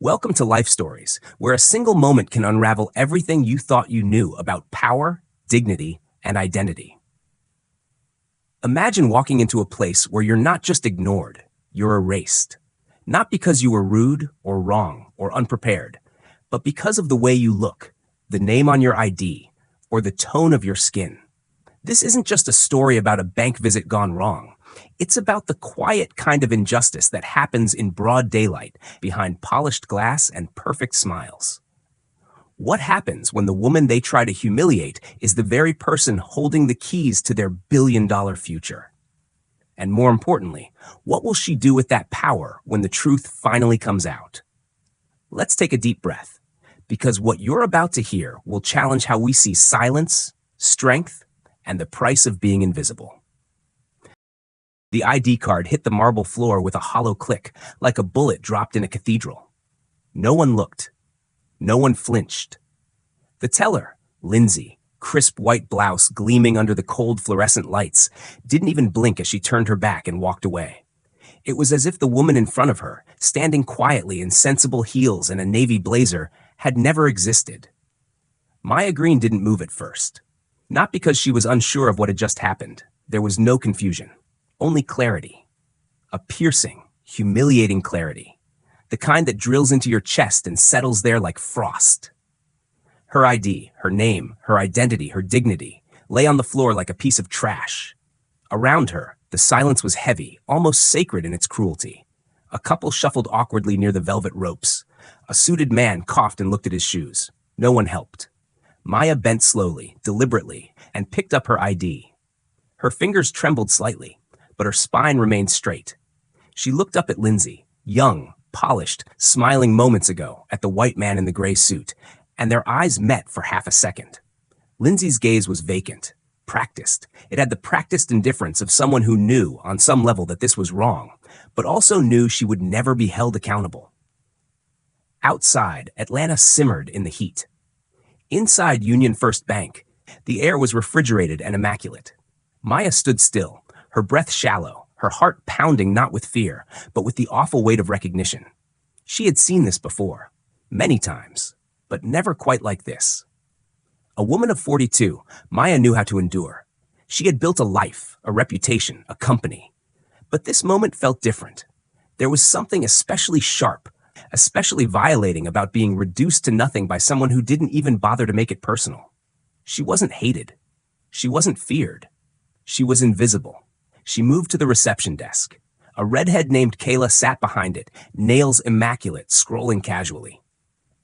Welcome to Life Stories, where a single moment can unravel everything you thought you knew about power, dignity, and identity. Imagine walking into a place where you're not just ignored, you're erased. Not because you were rude or wrong or unprepared, but because of the way you look, the name on your ID, or the tone of your skin. This isn't just a story about a bank visit gone wrong. It's about the quiet kind of injustice that happens in broad daylight behind polished glass and perfect smiles. What happens when the woman they try to humiliate is the very person holding the keys to their billion-dollar future? And more importantly, what will she do with that power when the truth finally comes out? Let's take a deep breath, because what you're about to hear will challenge how we see silence, strength, and the price of being invisible. The ID card hit the marble floor with a hollow click, like a bullet dropped in a cathedral. No one looked. No one flinched. The teller, Lindsay, crisp white blouse gleaming under the cold fluorescent lights, didn't even blink as she turned her back and walked away. It was as if the woman in front of her, standing quietly in sensible heels and a navy blazer, had never existed. Maya Green didn't move at first. Not because she was unsure of what had just happened. There was no confusion. Only clarity. A piercing, humiliating clarity. The kind that drills into your chest and settles there like frost. Her ID, her name, her identity, her dignity, lay on the floor like a piece of trash. Around her, the silence was heavy, almost sacred in its cruelty. A couple shuffled awkwardly near the velvet ropes. A suited man coughed and looked at his shoes. No one helped. Maya bent slowly, deliberately, and picked up her ID. Her fingers trembled slightly, but her spine remained straight. She looked up at Lindsay, young, polished, smiling moments ago at the white man in the gray suit, and their eyes met for half a second. Lindsay's gaze was vacant, practiced. It had the practiced indifference of someone who knew, on some level, that this was wrong, but also knew she would never be held accountable. Outside, Atlanta simmered in the heat. Inside Union First Bank, the air was refrigerated and immaculate. Maya stood still, her breath shallow, her heart pounding not with fear, but with the awful weight of recognition. She had seen this before, many times, but never quite like this. A woman of 42, Maya knew how to endure. She had built a life, a reputation, a company. But this moment felt different. There was something especially sharp, especially violating about being reduced to nothing by someone who didn't even bother to make it personal. She wasn't hated. She wasn't feared. She was invisible. She moved to the reception desk. A redhead named Kayla sat behind it, nails immaculate, scrolling casually.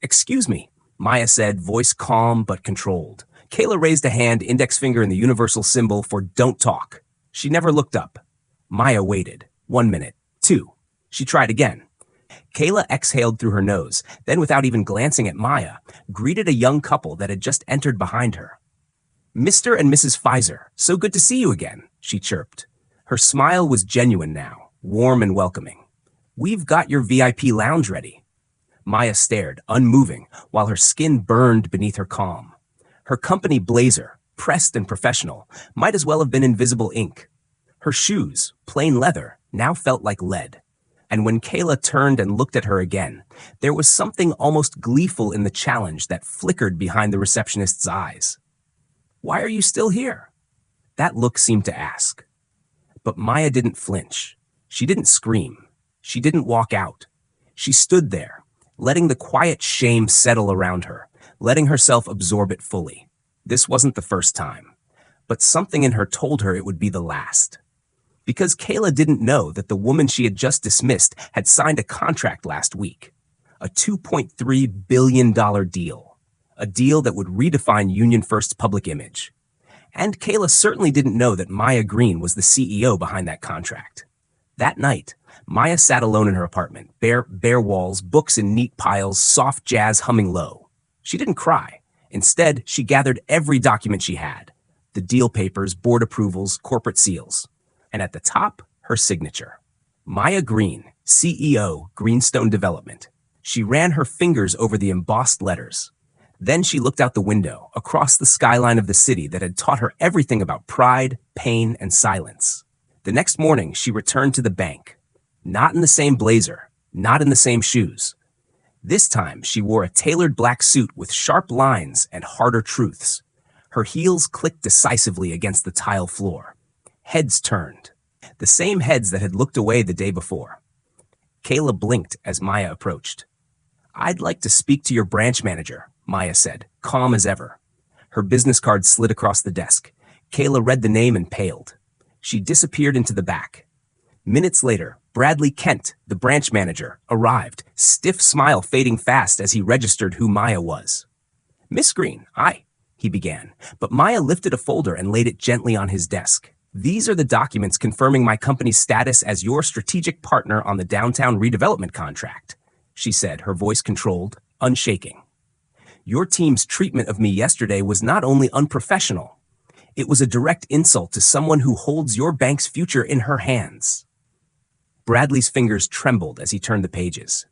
"Excuse me," Maya said, voice calm but controlled. Kayla raised a hand, index finger in the universal symbol for don't talk. She never looked up. Maya waited. 1 minute. 2. She tried again. Kayla exhaled through her nose, then without even glancing at Maya, greeted a young couple that had just entered behind her. "Mr. and Mrs. Pfizer, so good to see you again," she chirped. Her smile was genuine now, warm and welcoming. "We've got your VIP lounge ready." Maya stared, unmoving, while her skin burned beneath her calm. Her company blazer, pressed and professional, might as well have been invisible ink. Her shoes, plain leather, now felt like lead. And when Kayla turned and looked at her again, there was something almost gleeful in the challenge that flickered behind the receptionist's eyes. "Why are you still here?" That look seemed to ask. But Maya didn't flinch. She didn't scream. She didn't walk out. She stood there, letting the quiet shame settle around her, letting herself absorb it fully. This wasn't the first time, but something in her told her it would be the last. Because Kayla didn't know that the woman she had just dismissed had signed a contract last week. A $2.3 billion deal. A deal that would redefine Union First's public image. And Kayla certainly didn't know that Maya Green was the CEO behind that contract. That night, Maya sat alone in her apartment, bare walls, books in neat piles, soft jazz humming low. She didn't cry. Instead, she gathered every document she had. The deal papers, board approvals, corporate seals. And at the top, her signature. Maya Green, CEO, Greenstone Development. She ran her fingers over the embossed letters. Then she looked out the window, across the skyline of the city that had taught her everything about pride, pain, and silence. The next morning, she returned to the bank. Not in the same blazer, not in the same shoes. This time, she wore a tailored black suit with sharp lines and harder truths. Her heels clicked decisively against the tile floor. Heads turned. The same heads that had looked away the day before. Kayla blinked as Maya approached. "I'd like to speak to your branch manager," Maya said, calm as ever. Her business card slid across the desk. Kayla read the name and paled. She disappeared into the back. Minutes later, Bradley Kent, the branch manager, arrived, stiff smile fading fast as he registered who Maya was. "Miss Green, aye," he began, but Maya lifted a folder and laid it gently on his desk. "These are the documents confirming my company's status as your strategic partner on the downtown redevelopment contract," she said, her voice controlled, unshaking. "Your team's treatment of me yesterday was not only unprofessional, it was a direct insult to someone who holds your bank's future in her hands." Bradley's fingers trembled as he turned the pages.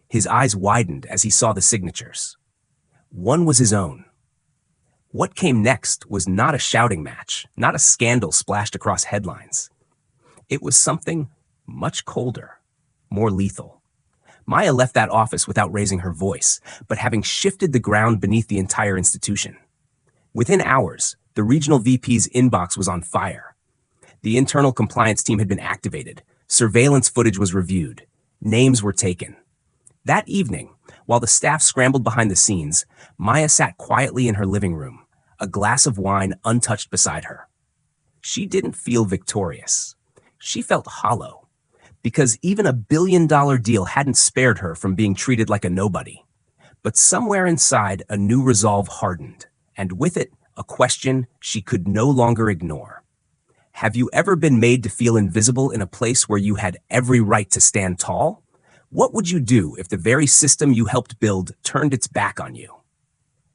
His eyes widened as he saw the signatures. One was his own. What came next was not a shouting match, not a scandal splashed across headlines. It was something much colder, more lethal. Maya left that office without raising her voice, but having shifted the ground beneath the entire institution. Within hours, the regional VP's inbox was on fire. The internal compliance team had been activated. Surveillance footage was reviewed. Names were taken. That evening, while the staff scrambled behind the scenes, Maya sat quietly in her living room, a glass of wine untouched beside her. She didn't feel victorious. She felt hollow, because even a billion-dollar deal hadn't spared her from being treated like a nobody. But somewhere inside, a new resolve hardened, and with it, a question she could no longer ignore. Have you ever been made to feel invisible in a place where you had every right to stand tall? What would you do if the very system you helped build turned its back on you?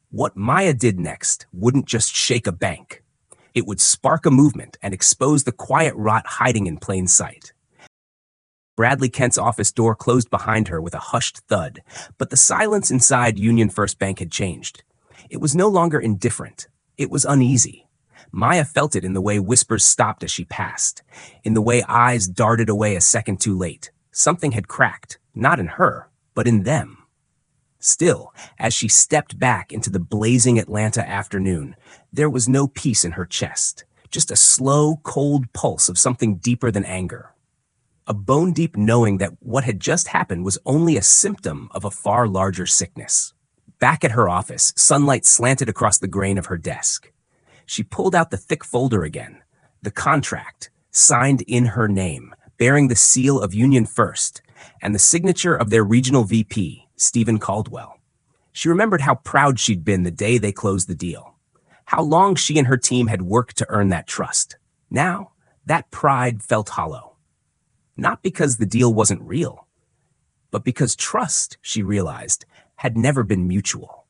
What Maya did next wouldn't just shake a bank. It would spark a movement and expose the quiet rot hiding in plain sight. Bradley Kent's office door closed behind her with a hushed thud, but the silence inside Union First Bank had changed. It was no longer indifferent. It was uneasy. Maya felt it in the way whispers stopped as she passed, in the way eyes darted away a second too late. Something had cracked, not in her, but in them. Still, as she stepped back into the blazing Atlanta afternoon, there was no peace in her chest, just a slow, cold pulse of something deeper than anger. A bone-deep knowing that what had just happened was only a symptom of a far larger sickness. Back at her office, sunlight slanted across the grain of her desk. She pulled out the thick folder again, the contract, signed in her name, bearing the seal of Union First, and the signature of their regional VP, Stephen Caldwell. She remembered how proud she'd been the day they closed the deal, how long she and her team had worked to earn that trust. Now, that pride felt hollow. Not because the deal wasn't real, but because trust, she realized, had never been mutual.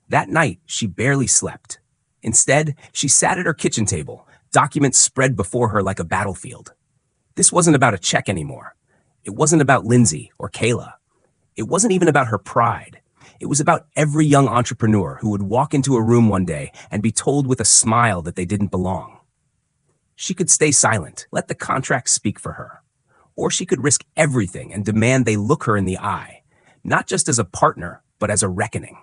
That night, she barely slept. Instead, she sat at her kitchen table, documents spread before her like a battlefield. This wasn't about a check anymore. It wasn't about Lindsay or Kayla. It wasn't even about her pride. It was about every young entrepreneur who would walk into a room one day and be told with a smile that they didn't belong. She could stay silent, let the contract speak for her. Or she could risk everything and demand they look her in the eye, not just as a partner, but as a reckoning.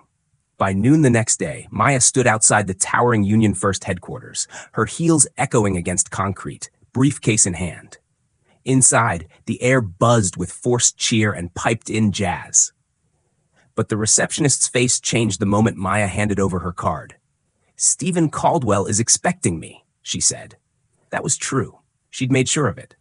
By noon the next day, Maya stood outside the towering Union First headquarters, her heels echoing against concrete, briefcase in hand. Inside, the air buzzed with forced cheer and piped-in jazz. But the receptionist's face changed the moment Maya handed over her card. "Stephen Caldwell is expecting me," she said. That was true. She'd made sure of it.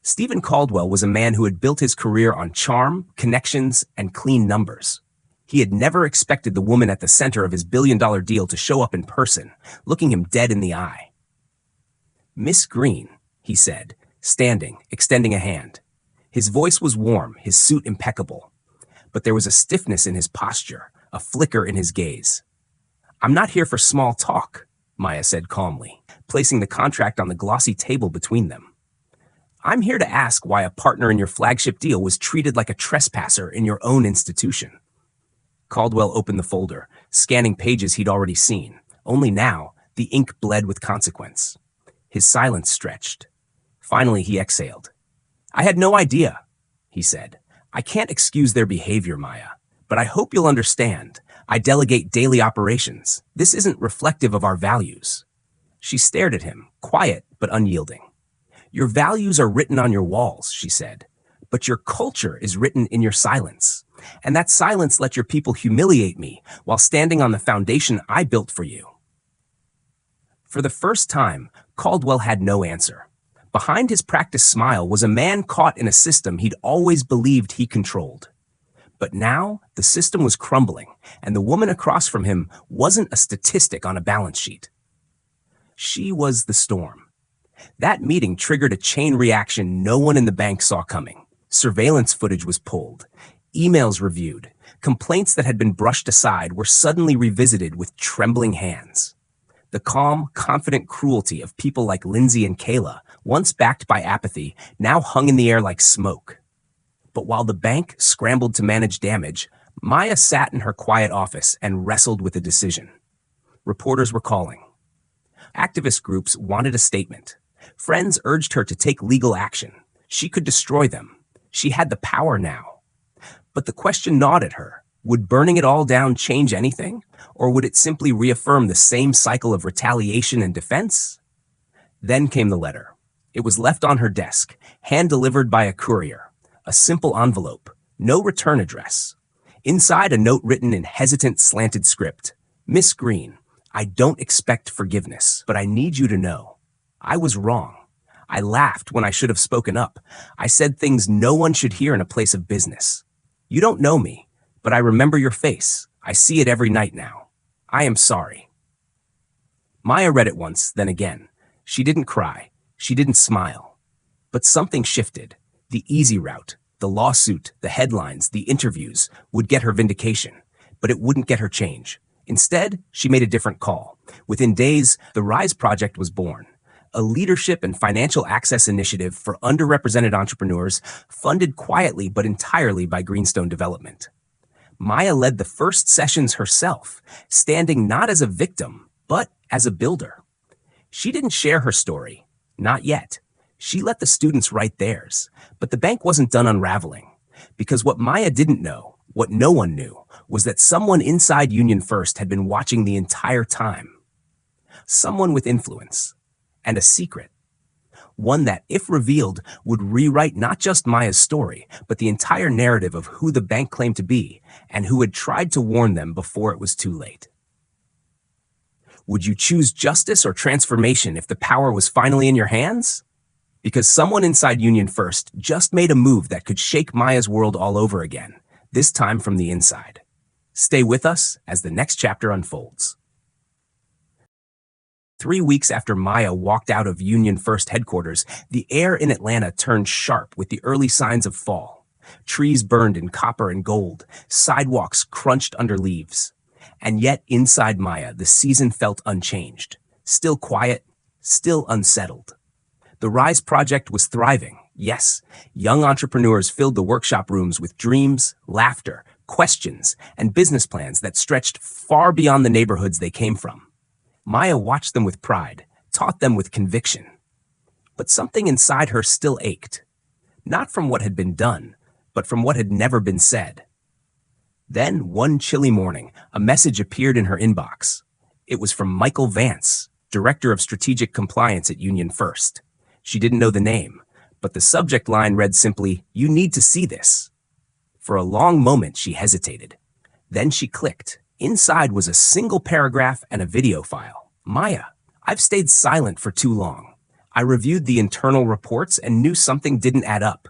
Stephen Caldwell was a man who had built his career on charm, connections, and clean numbers. He had never expected the woman at the center of his billion-dollar deal to show up in person, looking him dead in the eye. "Miss Green," he said, standing, extending a hand. His voice was warm, his suit impeccable. But there was a stiffness in his posture, a flicker in his gaze. "I'm not here for small talk," Maya said calmly, placing the contract on the glossy table between them. "I'm here to ask why a partner in your flagship deal was treated like a trespasser in your own institution." Caldwell opened the folder, scanning pages he'd already seen. Only now, the ink bled with consequence. His silence stretched. Finally, he exhaled. "I had no idea," he said. I can't excuse their behavior, Maya, but I hope you'll understand. I delegate daily operations. This isn't reflective of our values. She stared at him, quiet but unyielding. Your values are written on your walls, she said, but your culture is written in your silence. And that silence let your people humiliate me while standing on the foundation I built for you. For the first time, Caldwell had no answer. Behind his practiced smile was a man caught in a system he'd always believed he controlled. But now, the system was crumbling, and the woman across from him wasn't a statistic on a balance sheet. She was the storm. That meeting triggered a chain reaction no one in the bank saw coming. Surveillance footage was pulled, emails reviewed, complaints that had been brushed aside were suddenly revisited with trembling hands. The calm, confident cruelty of people like Lindsay and Kayla, once backed by apathy, now hung in the air like smoke. But while the bank scrambled to manage damage, Maya sat in her quiet office and wrestled with a decision. Reporters were calling. Activist groups wanted a statement. Friends urged her to take legal action. She could destroy them. She had the power now. But the question gnawed at her. Would burning it all down change anything? Or would it simply reaffirm the same cycle of retaliation and defense? Then came the letter. It was left on her desk, hand-delivered by a courier. A simple envelope, no return address. Inside, a note written in hesitant, slanted script. Miss Green, I don't expect forgiveness, but I need you to know. I was wrong. I laughed when I should have spoken up. I said things no one should hear in a place of business. You don't know me, but I remember your face. I see it every night now. I am sorry. Maya read it once, then again. She didn't cry. She didn't smile. But something shifted. The easy route, the lawsuit, the headlines, the interviews would get her vindication, but it wouldn't get her change. Instead, she made a different call. Within days, the Rise Project was born. A leadership and financial access initiative for underrepresented entrepreneurs funded quietly but entirely by Greenstone Development. Maya led the first sessions herself, standing not as a victim, but as a builder. She didn't share her story, not yet. She let the students write theirs, but the bank wasn't done unraveling. Because what Maya didn't know, what no one knew, was that someone inside Union First had been watching the entire time. Someone with influence. And a secret. One that, if revealed, would rewrite not just Maya's story, but the entire narrative of who the bank claimed to be and who had tried to warn them before it was too late. Would you choose justice or transformation if the power was finally in your hands? Because someone inside Union First just made a move that could shake Maya's world all over again, this time from the inside. Stay with us as the next chapter unfolds. 3 weeks after Maya walked out of Union First headquarters, the air in Atlanta turned sharp with the early signs of fall. Trees burned in copper and gold, sidewalks crunched under leaves. And yet inside Maya, the season felt unchanged, still quiet, still unsettled. The Rise Project was thriving. Yes, young entrepreneurs filled the workshop rooms with dreams, laughter, questions, and business plans that stretched far beyond the neighborhoods they came from. Maya watched them with pride, taught them with conviction. But something inside her still ached. Not from what had been done, but from what had never been said. Then, one chilly morning, a message appeared in her inbox. It was from Michael Vance, Director of Strategic Compliance at Union First. She didn't know the name, but the subject line read simply, "You need to see this." For a long moment, she hesitated. Then she clicked. Inside was a single paragraph and a video file. Maya, I've stayed silent for too long. I reviewed the internal reports and knew something didn't add up.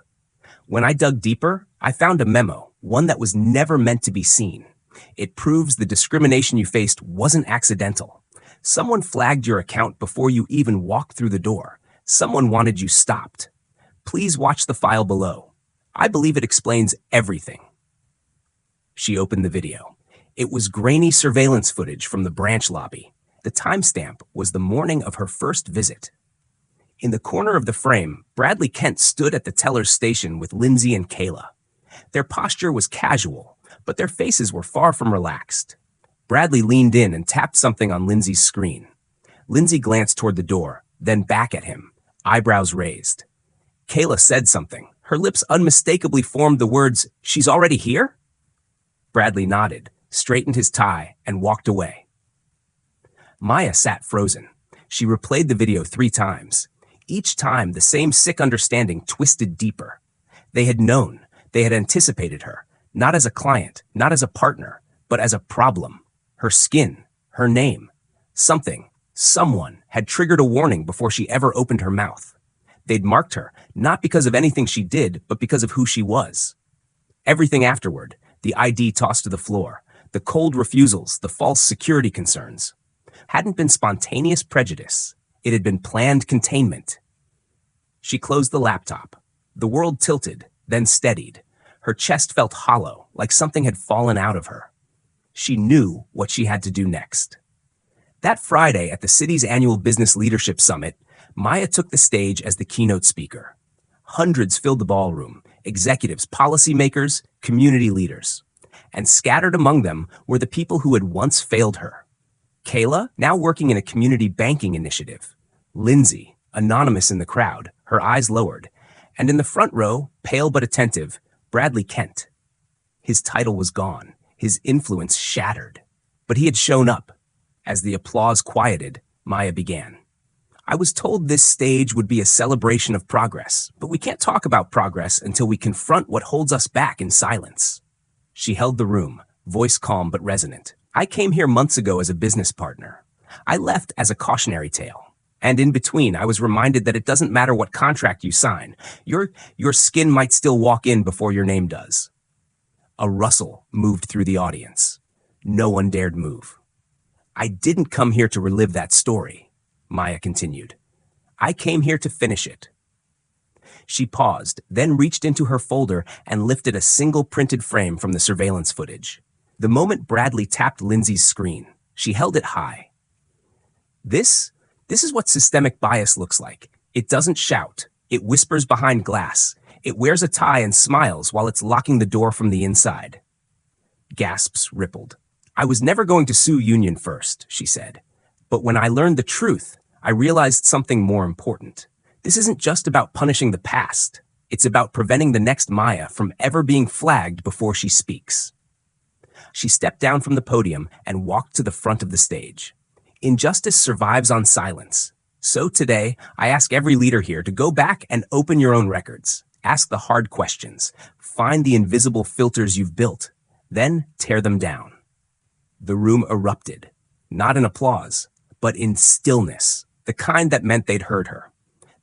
When I dug deeper, I found a memo, one that was never meant to be seen. It proves the discrimination you faced wasn't accidental. Someone flagged your account before you even walked through the door. Someone wanted you stopped. Please watch the file below. I believe it explains everything. She opened the video. It was grainy surveillance footage from the branch lobby. The timestamp was the morning of her first visit. In the corner of the frame, Bradley Kent stood at the teller's station with Lindsay and Kayla. Their posture was casual, but their faces were far from relaxed. Bradley leaned in and tapped something on Lindsay's screen. Lindsay glanced toward the door, then back at him, eyebrows raised. Kayla said something, Her lips unmistakably formed the words, "She's already here?" Bradley nodded, straightened his tie, and walked away. Maya sat frozen. She replayed the video 3 times. Each time, the same sick understanding twisted deeper. They had known, they had anticipated her, not as a client, not as a partner, but as a problem. Her skin, her name. Something, someone, had triggered a warning before she ever opened her mouth. They'd marked her, not because of anything she did, but because of who she was. Everything afterward, the ID tossed to the floor, the cold refusals, the false security concerns, hadn't been spontaneous prejudice. It had been planned containment. She closed the laptop. The world tilted, then steadied. Her chest felt hollow, like something had fallen out of her. She knew what she had to do next. That Friday at the city's annual Business Leadership Summit, Maya took the stage as the keynote speaker. Hundreds filled the ballroom, executives, policymakers, community leaders. And scattered among them were the people who had once failed her. Kayla, now working in a community banking initiative. Lindsay, anonymous in the crowd, her eyes lowered. And in the front row, pale but attentive, Bradley Kent. His title was gone, his influence shattered. But he had shown up. As the applause quieted, Maya began. I was told this stage would be a celebration of progress, but we can't talk about progress until we confront what holds us back in silence. She held the room, voice calm but resonant. I came here months ago as a business partner. I left as a cautionary tale. And in between, I was reminded that it doesn't matter what contract you sign. Your skin might still walk in before your name does. A rustle moved through the audience. No one dared move. I didn't come here to relive that story, Maya continued. I came here to finish it. She paused, then reached into her folder and lifted a single printed frame from the surveillance footage. The moment Bradley tapped Lindsay's screen, she held it high. This is what systemic bias looks like. It doesn't shout. It whispers behind glass. It wears a tie and smiles while it's locking the door from the inside. Gasps rippled. I was never going to sue Union First, she said. But when I learned the truth, I realized something more important. This isn't just about punishing the past. It's about preventing the next Maya from ever being flagged before she speaks. She stepped down from the podium and walked to the front of the stage. Injustice survives on silence. So today, I ask every leader here to go back and open your own records. Ask the hard questions. Find the invisible filters you've built. Then tear them down. The room erupted. Not in applause, but in stillness, the kind that meant they'd heard her.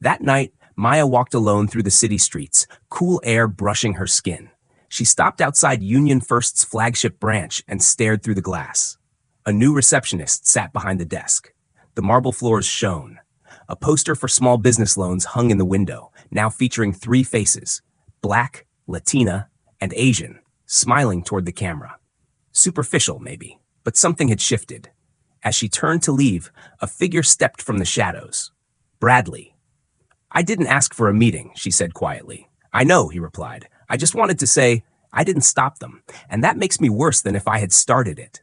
That night, Maya walked alone through the city streets, cool air brushing her skin. She stopped outside Union First's flagship branch and stared through the glass. A new receptionist sat behind the desk. The marble floors shone. A poster for small business loans hung in the window, now featuring 3 faces, Black, Latina, and Asian, smiling toward the camera. Superficial, maybe, but something had shifted. As she turned to leave, a figure stepped from the shadows. Bradley. I didn't ask for a meeting, she said quietly. I know, he replied. I just wanted to say, I didn't stop them, and that makes me worse than if I had started it.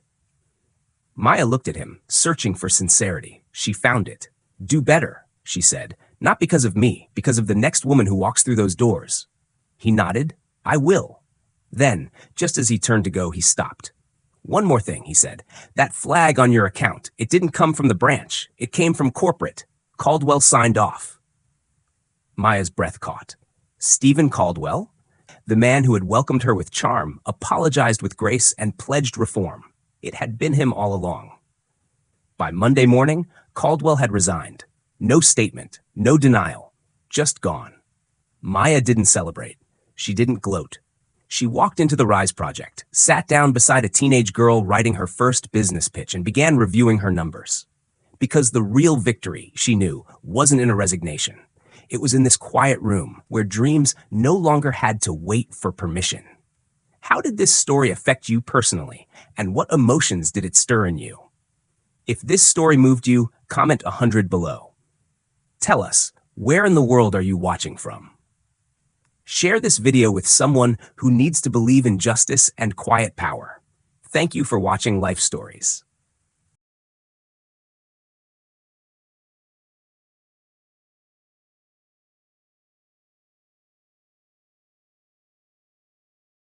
Maya looked at him, searching for sincerity. She found it. Do better, she said. Not because of me, because of the next woman who walks through those doors. He nodded. I will. Then, just as he turned to go, he stopped. One more thing, he said. That flag on your account, it didn't come from the branch. It came from corporate. Caldwell signed off. Maya's breath caught. Stephen Caldwell? The man who had welcomed her with charm, apologized with grace, and pledged reform. It had been him all along. By Monday morning, Caldwell had resigned. No statement, no denial, just gone. Maya didn't celebrate. She didn't gloat. She walked into the Rise Project, sat down beside a teenage girl writing her first business pitch, and began reviewing her numbers. Because the real victory, she knew, wasn't in a resignation. It was in this quiet room where dreams no longer had to wait for permission. How did this story affect you personally, and what emotions did it stir in you? If this story moved you, comment 100 below. Tell us, where in the world are you watching from? Share this video with someone who needs to believe in justice and quiet power. Thank you for watching Life Stories.